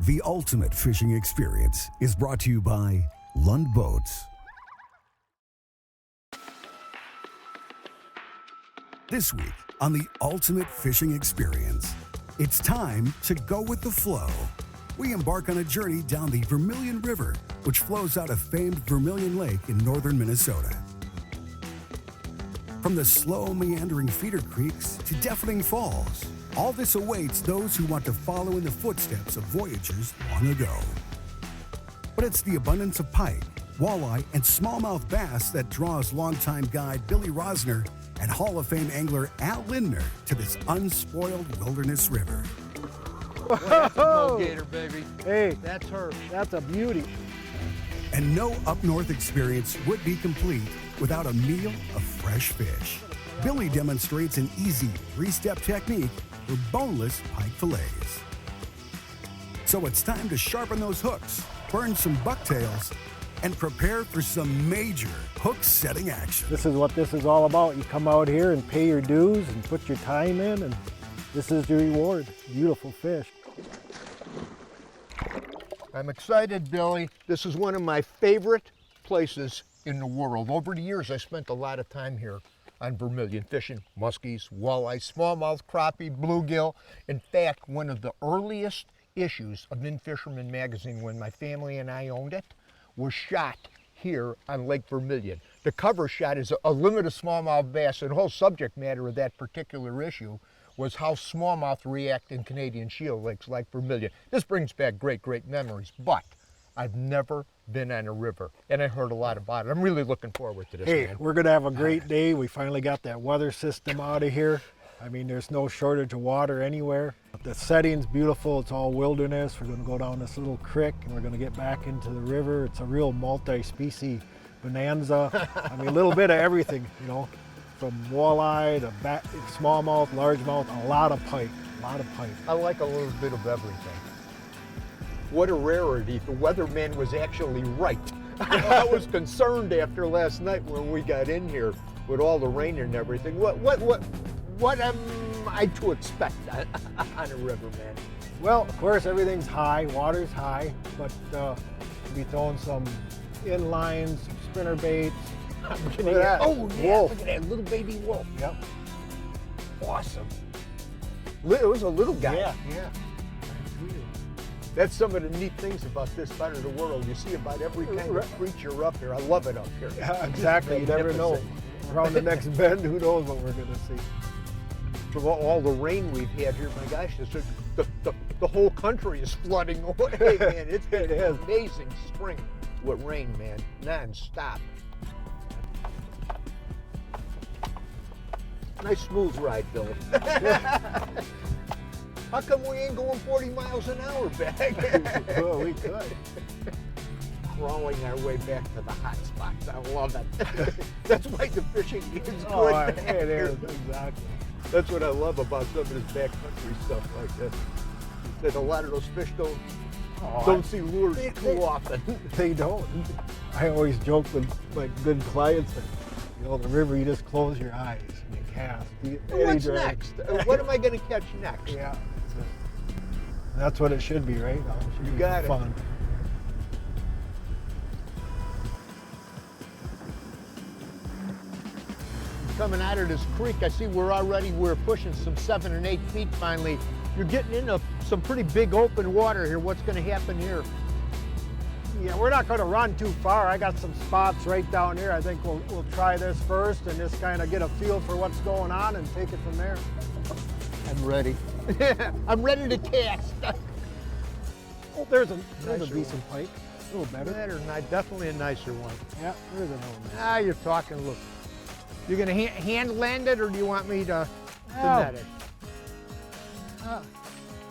The ultimate fishing experience is brought to you by Lund Boats. This week on the ultimate fishing experience, it's time to go with the flow. We embark on a journey down the Vermillion River, which flows out of famed Vermillion Lake in northern Minnesota. From the slow meandering feeder creeks to deafening falls, all this awaits those who want to follow in the footsteps of voyagers long ago. But it's the abundance of pike, walleye, and smallmouth bass that draws longtime guide Bill Rosner and Hall of Fame angler Lindner to this unspoiled wilderness river. Boy, that's a mulgator, baby. Hey, That's her. that's a beauty. And no up north experience would be complete without a meal of fresh fish. Billy demonstrates an easy three-step technique for boneless pike fillets. So it's time to sharpen those hooks, burn some bucktails, and prepare for some major hook-setting action. This is what this is all about. You come out here and pay your dues and put your time in, and this is your reward. Beautiful fish. I'm excited, Billy. This is one of my favorite places in the world. Over the years, I spent a lot of time here on Vermillion, fishing muskies, walleyes, smallmouth, crappie, bluegill. In fact, one of the earliest issues of In Fisherman magazine, when my family and I owned it, was shot here on Lake Vermillion. The cover shot is a limit of smallmouth bass, and the whole subject matter of that particular issue was how smallmouth react in Canadian shield lakes like Vermillion. This brings back great, great memories, but I've never been on a river, and I heard a lot about it. I'm really looking forward to this, Hey, man. we're gonna have a great day. We finally got that weather system out of here. I mean, there's no shortage of water anywhere. The setting's beautiful. It's all wilderness. We're gonna go down this little creek and we're gonna get back into the river. It's a real multi-species bonanza. I mean, a little bit of everything, you know, from walleye to smallmouth, largemouth, a lot of pike, I like a little bit of everything. What a rarity. The weatherman was actually right. I was concerned after last night when we got in here with all the rain and everything. What am I to expect on a river, man? Well, of course, everything's high, water's high, but we'll be throwing some inlines, some spinner baits. Look at that. Oh, yeah, Wolf. look at that little baby wolf. Yep. Awesome. It was a little guy. Yeah. That's some of the neat things about this part of the world. You see about every kind of creature up here. I love it up here. Yeah, exactly. You never know. Around the next bend, who knows what we're going to see. From all the rain we've had here, my gosh, the whole country is flooding away, man. It's been an amazing spring with rain, man, non-stop. Nice smooth ride, Bill. How come we ain't going 40 miles an hour back? Well, we could. Crawling our way back to the hot spots. I love it. That's why the fishing is good. Oh, back it here. is, exactly. That's what I love about some of this backcountry stuff like this. That a lot of those fish don't see lures too often. They don't. I always joke with my good clients that, you know, the river, you just close your eyes and you cast. What's next? What am I going to catch next? Yeah. That's what it should be, right? It should You be got it. fun. Coming out of this creek, I see we're pushing some 7 and 8 feet finally. You're getting into some pretty big open water here. What's going to happen here? Yeah, we're not going to run too far. I got some spots right down here. I think we'll try this first and just kind of get a feel for what's going on and take it from there. I'm ready. I'm ready to cast. Oh, there's a Nicer decent pike. A little better. Definitely a nicer one. Yeah, there's another one. Ah, you're talking. Look, you're going to hand land it, or do you want me to net it?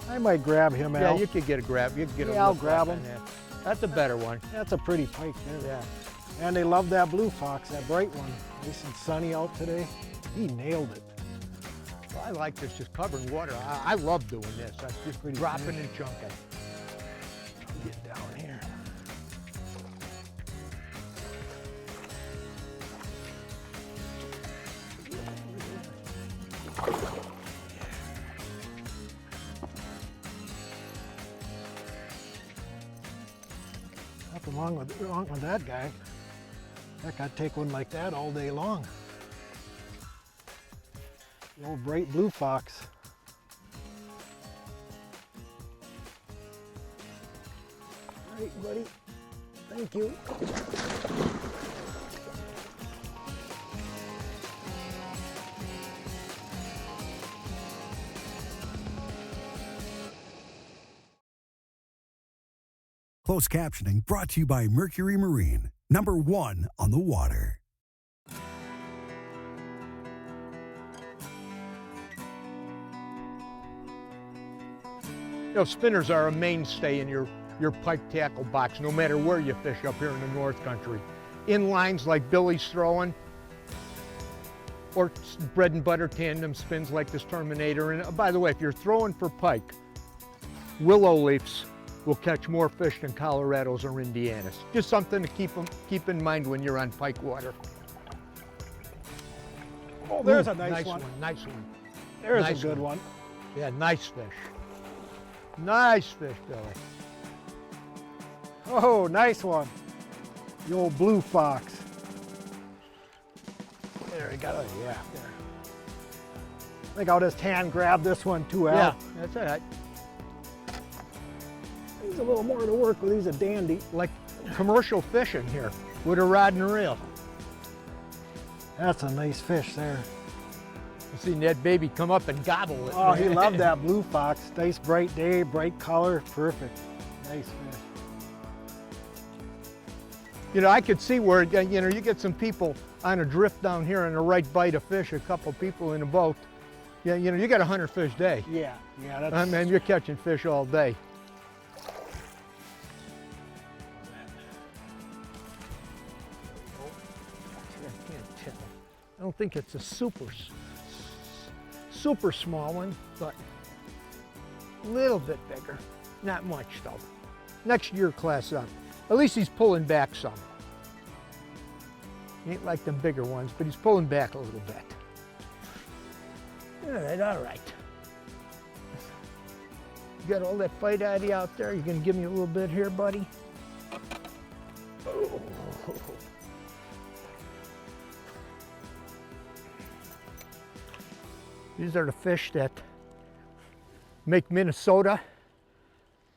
I might grab him out. Yeah, you could get a grab. You could get Yeah, a I'll look grab up on him. that. That's a better one. That's a pretty pike there. Yeah. And they love that blue fox, that bright one. Nice and sunny out today. He nailed it. Well, I like this, just covering water. I love doing this. I just Pretty dropping nice. and chunking. Get down here. Nothing wrong with that guy. Heck, I'd take one like that all day long. The old bright blue fox. All right, buddy. Thank you. Closed captioning brought to you by Mercury Marine, #1 on the water. You know, spinners are a mainstay in your pike tackle box, no matter where you fish up here in the North Country. In lines like Billy's throwing, or bread and butter tandem spins like this Terminator. And by the way, if you're throwing for pike, willow leaves will catch more fish than Colorados or Indianas. Just something to keep in mind when you're on pike water. Oh, there's a nice one. Nice one. There's Nice a good one. Yeah, nice fish. Nice fish, Billy. Oh, nice one. The old blue fox. There, he got it. Yeah, there. I think I'll just hand grab this one too, Al. Yeah, that's all right. He's a little more to work with. He's a dandy. Like commercial fishing here with a rod and reel. That's a nice fish there. You seen that baby come up and gobble it. Oh, he loved that blue fox. Nice bright day, bright color, perfect. Nice fish. You know, I could see where, you know, you get some people on a drift down here and a right bite of fish, a couple people in a boat. Yeah, you know, you got a 100-fish day. Yeah, that's... I mean, you're catching fish all day. I can't tell. I don't think it's a super small one, but a little bit bigger. Not much though. Next year class up. At least he's pulling back some. He ain't like them bigger ones, but he's pulling back a little bit. All right, all right. You got all that fight out of you out there? You gonna give me a little bit here, buddy? Oh. These are the fish that make Minnesota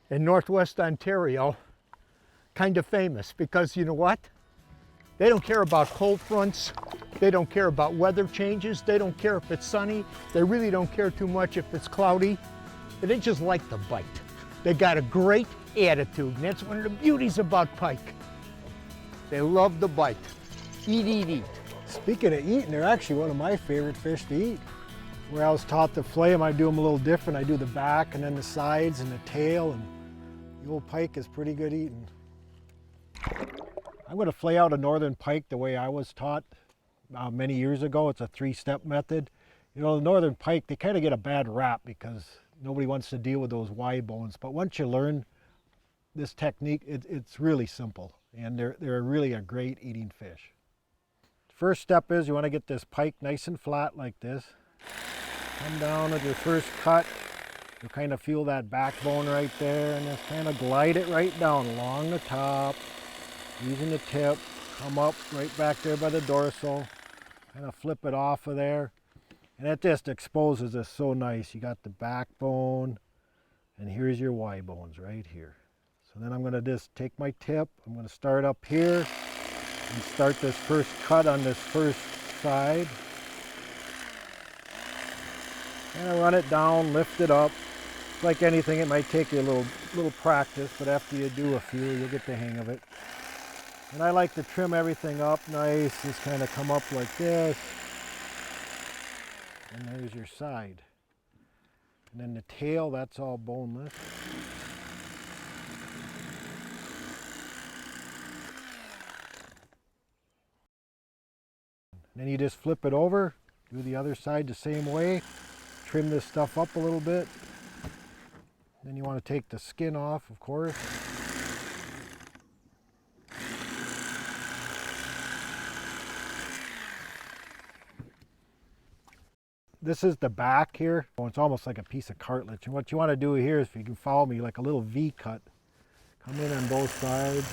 and Northwest Ontario kind of famous, because you know what? They don't care about cold fronts. They don't care about weather changes. They don't care if it's sunny. They really don't care too much if it's cloudy. They just like the bite. They got a great attitude, and that's one of the beauties about pike. They love the bite. Eat, eat, eat. Speaking of eating, they're actually one of my favorite fish to eat. Where I was taught to flay them, I do them a little different. I do the back and then the sides and the tail, and the old pike is pretty good eating. I'm going to flay out a northern pike the way I was taught many years ago. It's a 3-step method. You know, the northern pike, they kind of get a bad rap because nobody wants to deal with those wide bones. But once you learn this technique, it's really simple, and they're really a great eating fish. First step is you want to get this pike nice and flat like this. Come down at your first cut. You'll kind of feel that backbone right there, and just kind of glide it right down along the top, using the tip. Come up right back there by the dorsal, kind of flip it off of there, and it just exposes this so nice. You got the backbone, and here's your Y bones right here. So then I'm going to just take my tip. I'm going to start up here and start this first cut on this first side. Kind of run it down, lift it up. Like anything, it might take you a little practice, but after you do a few, you'll get the hang of it. And I like to trim everything up nice, just kind of come up like this. And there's your side. And then the tail, that's all boneless. And then you just flip it over, do the other side the same way. Trim this stuff up a little bit. Then you want to take the skin off, of course. This is the back here. Oh, it's almost like a piece of cartilage. And what you want to do here is, if you can follow me, like a little V cut. Come in on both sides.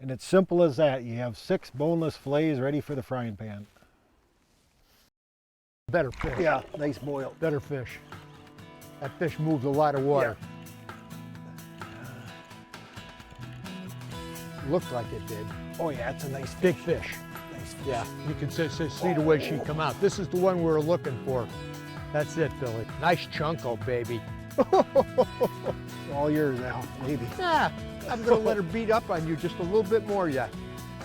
And it's simple as that. You have 6 boneless fillets ready for the frying pan. Better fish. Yeah, nice boil. Better fish. That fish moves a lot of water. Looked like it did. Oh yeah, it's a nice Big fish. Nice fish. Yeah, you can see the way she come out. This is the one we were looking for. That's it, Billy. Nice chunko, baby. All yours, Al, maybe. Yeah, I'm gonna let her beat up on you just a little bit more yet.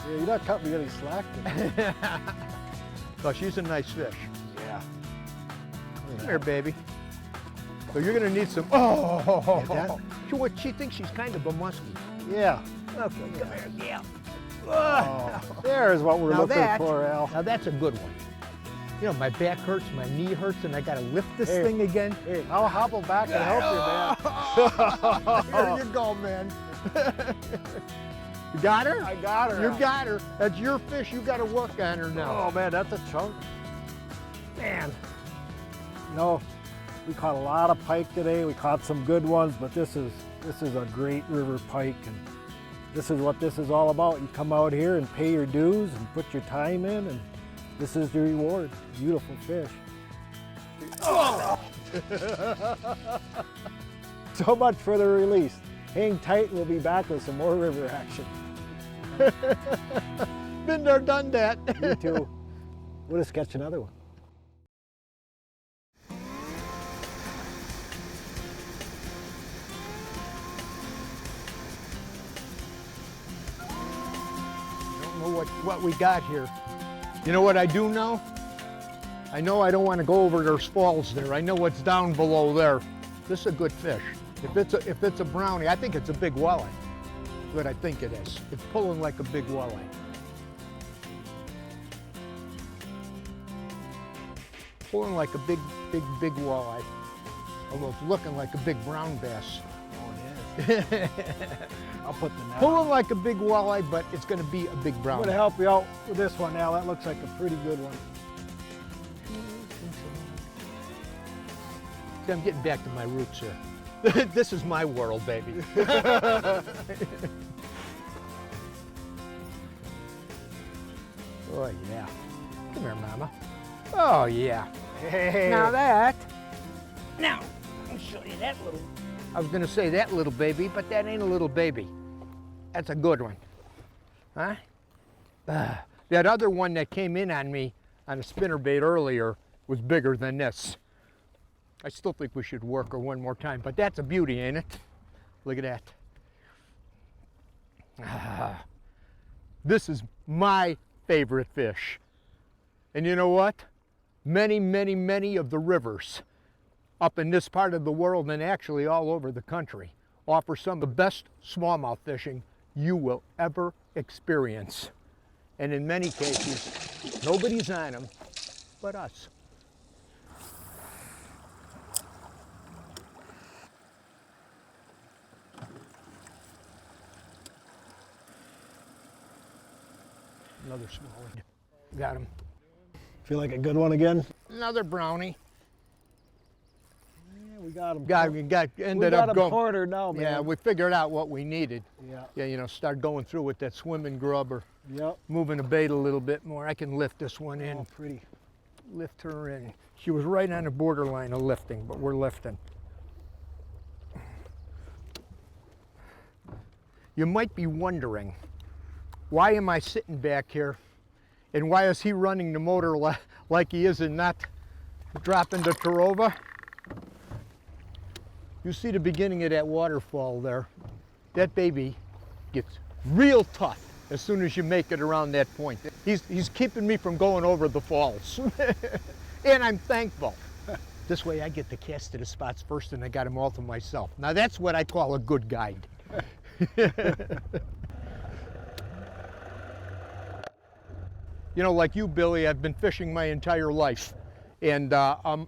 Yeah, you're not cutting me any slack today. Oh, she's a nice fish. Yeah. Come here, baby. So you're gonna need some, oh! Yeah, She thinks she's kind of a muskie. Yeah. Okay, come here, yeah. Oh, there's what we're looking for, Al. Now that's a good one. You know, my back hurts, my knee hurts, and I gotta lift this thing again. Hey, I'll hobble back and help you, man. Here you go, man. You got her? I got her. You got her. That's your fish. You gotta work on her now. Oh man, that's a chunk. Man. You know, we caught a lot of pike today. We caught some good ones, but this is a great river pike, and this is what this is all about. You come out here and pay your dues and put your time in, and this is the reward. Beautiful fish. Oh. So much for the release. Hang tight, we'll be back with some more river action. Been there, done that. Me too. We'll just catch another one. Don't know what we got here. You know what I do know? I know I don't want to go over those falls there. I know what's down below there. This is a good fish. If it's a brownie, I think it's a big walleye. That's what I think it is. It's pulling like a big walleye. Pulling like a big walleye. Although it's looking like a big brown bass. Oh, it is. I'll put the net. Pulling like a big walleye, but it's going to be a big I'm brown. going to help you out with this one now. That looks like a pretty good one. See, I'm getting back to my roots here. This is my world, baby. Oh, yeah. Come here, Mama. Oh, yeah. Hey. Now, I'll show you that little. I was going to say that little baby, but that ain't a little baby. That's a good one. Huh? That other one that came in on me on a spinnerbait earlier was bigger than this. I still think we should work her one more time, but that's a beauty, ain't it? Look at that. This is my favorite fish. And you know what? Many, many, many of the rivers up in this part of the world, and actually all over the country, offer some of the best smallmouth fishing you will ever experience. And in many cases, nobody's on them but us. Another small one. Got him. Feel like a good one again? Another brownie. Yeah, we got him. Ended up going. Cornered now, man. Yeah, we figured out what we needed. Yeah. Yeah, you know, start going through with that swimming grub or Yep. moving the bait a little bit more. I can lift this one in. Oh, pretty. Lift her in. She was right on the borderline of lifting, but we're lifting. You might be wondering, why am I sitting back here and why is he running the motor like he is and not dropping the Tarova? You see the beginning of that waterfall there. That baby gets real tough as soon as you make it around that point. He's keeping me from going over the falls. And I'm thankful. This way I get to cast to the spots first and I got them all to myself. Now that's what I call a good guide. You know, like you, Billy, I've been fishing my entire life. And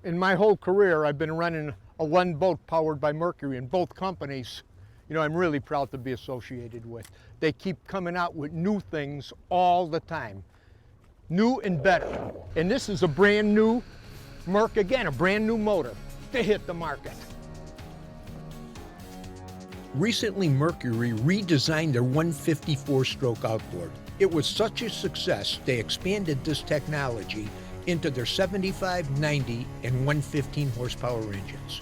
in my whole career, I've been running a Lund boat powered by Mercury, and both companies, you know, I'm really proud to be associated with. They keep coming out with new things all the time. New and better. And this is a brand new Merc, again, a brand new motor to hit the market. Recently, Mercury redesigned their 154-stroke outboard. It was such a success, they expanded this technology into their 75, 90, and 115 horsepower engines.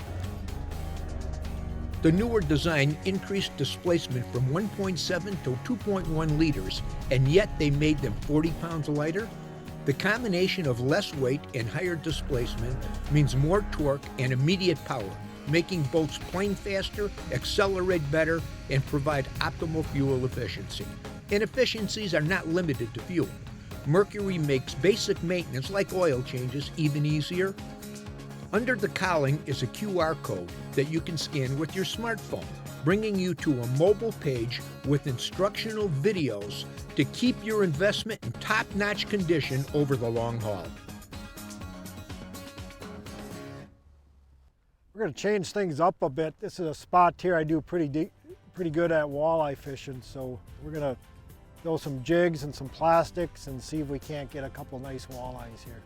The newer design increased displacement from 1.7 to 2.1 liters, and yet they made them 40 pounds lighter. The combination of less weight and higher displacement means more torque and immediate power, making boats plane faster, accelerate better, and provide optimal fuel efficiency. And efficiencies are not limited to fuel. Mercury makes basic maintenance like oil changes even easier. Under the cowling is a QR code that you can scan with your smartphone, bringing you to a mobile page with instructional videos to keep your investment in top-notch condition over the long haul. We're going to change things up a bit. This is a spot here I do pretty good at walleye fishing, so we're going to throw some jigs and some plastics and see if we can't get a couple nice walleyes here.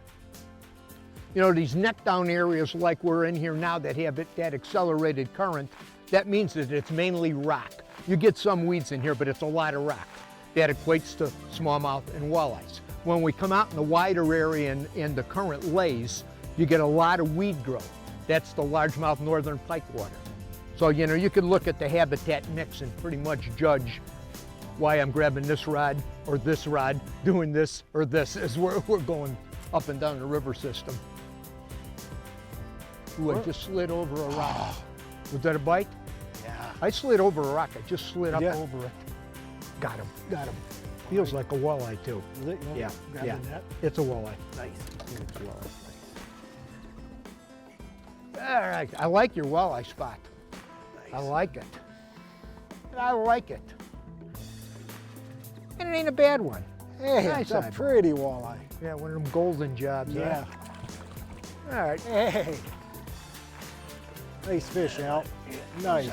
You know, these neck down areas like we're in here now that have that accelerated current, that means that it's mainly rock. You get some weeds in here, but it's a lot of rock. That equates to smallmouth and walleyes. When we come out in the wider area and the current lays, you get a lot of weed growth. That's the largemouth northern pike water. So, you know, you can look at the habitat mix and pretty much judge why I'm grabbing this rod or this rod, doing this or this as we're going up and down the river system. Ooh, I just slid over a rock. Was that a bite? Yeah. I slid over a rock. I just slid up Yeah. over it. Got him, got him. Feels like a walleye too. Is it? Yeah, Grab yeah. the net. It's a walleye. Nice. It's a walleye. All right, I like your walleye spot. Nice. I like it. I like it. And it ain't a bad one. Hey, Nice it's a eyeball. pretty walleye. Yeah, one of them golden jobs. Yeah. Huh? All right. Hey. Nice fish, Al. Nice.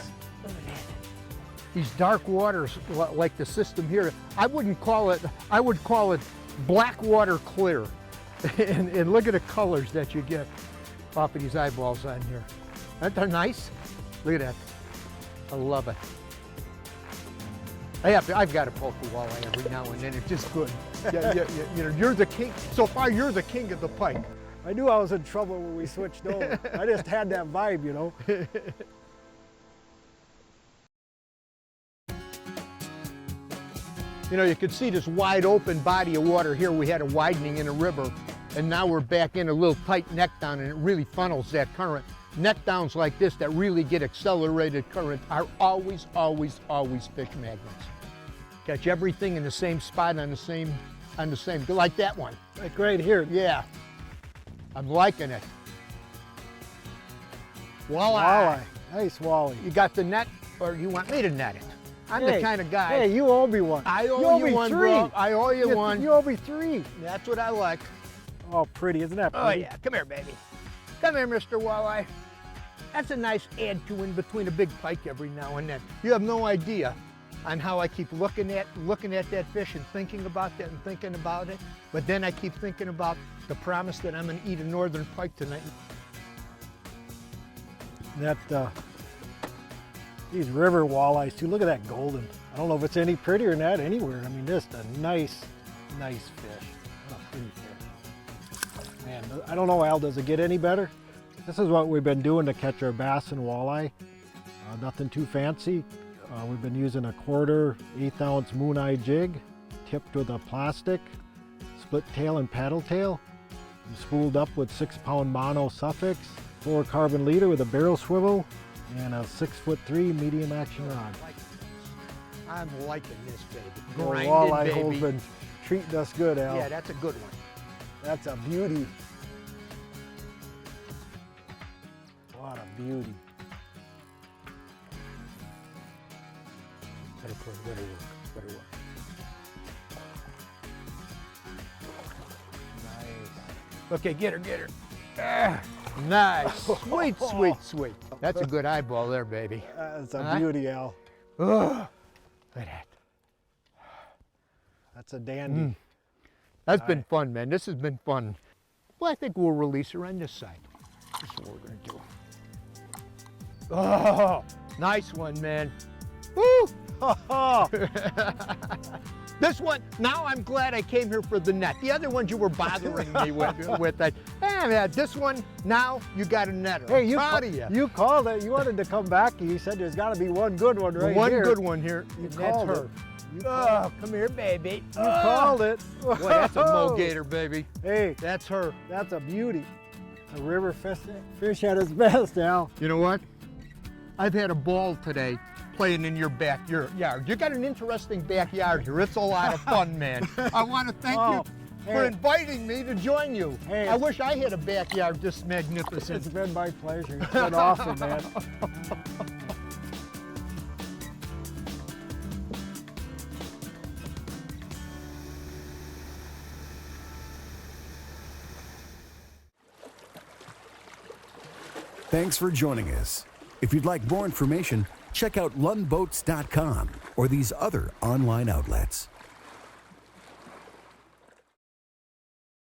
These dark waters, like the system here, I would call it black water clear. and look at the colors that you get off of these eyeballs on here. Aren't they nice? Look at that. I love it. I've got to poke a walleye every now and then. It's just good. Yeah, you know, you're the king. So far, you're the king of the pike. I knew I was in trouble when we switched over. I just had that vibe, you know. You know, you could see this wide open body of water here. We had a widening in a river, and now we're back in a little tight neck down, and it really funnels that current. Neck downs like this that really get accelerated current are always, always, always fish magnets. Catch everything in the same spot on the same, like that one. Like right here. Yeah, I'm liking it. Walleye. Walleye. Nice walleye. You got the net, or you want me to net it? I'm the kind of guy. Hey, you owe me one. I owe you one, three. bro. I owe you one. You owe me three. That's what I like. Oh, pretty. Isn't that pretty? Oh yeah, come here, baby. Come here, Mr. Walleye. That's a nice add to in between a big pike every now and then. You have no idea on how I keep looking at that fish and thinking about that and thinking about it. But then I keep thinking about the promise that I'm gonna eat a northern pike tonight. These river walleyes too. Look at that golden. I don't know if it's any prettier than that anywhere. I mean, just a nice, nice fish. What a pretty fish. Man, I don't know, Al, does it get any better? This is what we've been doing to catch our bass and walleye. Nothing too fancy. We've been using a 1/4 1/8 ounce moon eye jig, tipped with a plastic, split tail and paddle tail, and spooled up with 6-pound mono suffix, fluorocarbon leader with a barrel swivel, and a 6'3" medium action rod. I'm liking this, baby. The Grinding, walleye hole's baby. been treating us good, Al. Yeah, that's a good one. That's a beauty. What a beauty. Better work. Nice. Okay, get her. Ah, nice. Sweet, sweet, sweet. That's a good eyeball there, baby. That's a Huh? beauty, Al. Oh, look at that. That's a dandy. That's been fun, man. This has been fun. Well, I think we'll release her on this side. This is what we're gonna do. Oh, nice one, man. Woo! Oh, This one, now I'm glad I came here for the net. The other ones you were bothering me with that. Man, this one, now you got a netter. hey, I'm proud of you. you called it. You wanted to come back. You said there's got to be one good one right One here. good one here. You and called that's it. her. You Oh, called, come here, baby. you called it. Boy, that's a mogator, baby. Hey, That's her. that's a beauty. A river fish at its best now. You know what? I've had a ball today playing in your backyard. You got an interesting backyard here. It's a lot of fun, man. I want to thank you for hey. inviting me to join you. Hey. I wish I had a backyard this magnificent. It's been my pleasure. It's been awesome, man. Thanks for joining us. If you'd like more information, check out lundboats.com or these other online outlets.